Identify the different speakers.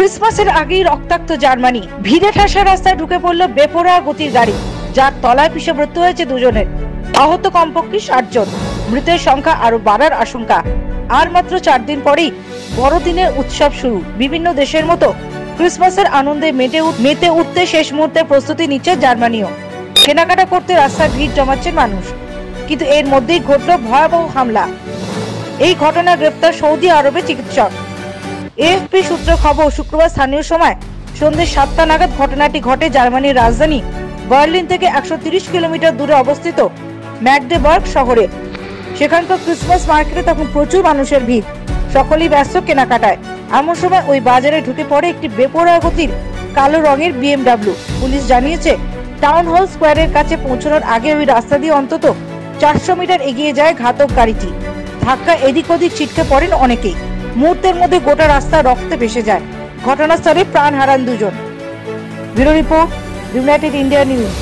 Speaker 1: ক্রিসমাসের আগেই রক্তাক্ত জার্মানি, ভিড়ে ঠাসা রাস্তায় ঢুকে পড়ল বেপরোয়া গতির গাড়ি, যার তলায় পিষে মৃত্যু হয়েছে দুজনের। আহত কমপক্ষে 60 জন। মৃতের সংখ্যা আরো বাড়ার আশঙ্কা। আর মাত্র 4 দিন পরেই বড়দিনের উৎসব শুরু। বিভিন্ন দেশের মতো ক্রিসমাসের আনন্দে মেতে উঠতে শেষ মুহূর্তে প্রস্তুতি নিচ্ছে জার্মানিও। কেনাকাটা করতে রাস্তায় ভিড় জমাচ্ছেন মানুষ। কিন্তু এর মধ্যেই ঘটল ভয়াবহ হামলা। এই ঘটনা গ্রেফতার সৌদি আরবের চিকিৎসক। এএফপি সূত্রে খবর, শুক্রবার স্থানীয় সময় সন্ধ্যে 7টা নাগাদ ঘটনাটি ঘটে জার্মানির রাজধানী বার্লিন থেকে 130 কিলোমিটার দূরে অবস্থিত ম্যাগডেবার্গ শহরে। সেখানকার ক্রিসমাস মার্কেটে তখন প্রচুর মানুষের ভিড়, সকলেই ব্যস্ত কেনাকাটায়। এমন সময় ওই বাজারে ঢুকে পড়ে একটি বেপরোয়া গতির কালো রঙের BMW। পুলিশ জানিয়েছে, টাউন হল স্কোয়ারের কাছে পৌঁছানোর আগে ওই রাস্তা দিয়ে অন্তত 400 মিটার এগিয়ে যায় ঘাতক গাড়িটি। ধাক্কা এদিক ওদিক ছিটকে পড়েন অনেকেই। মুহূর্তের মধ্যে গোটা রাস্তা রক্তে ভেসে যায়। ঘটনাস্থলে প্রাণ হারান দুজন। Bureau report, United India news.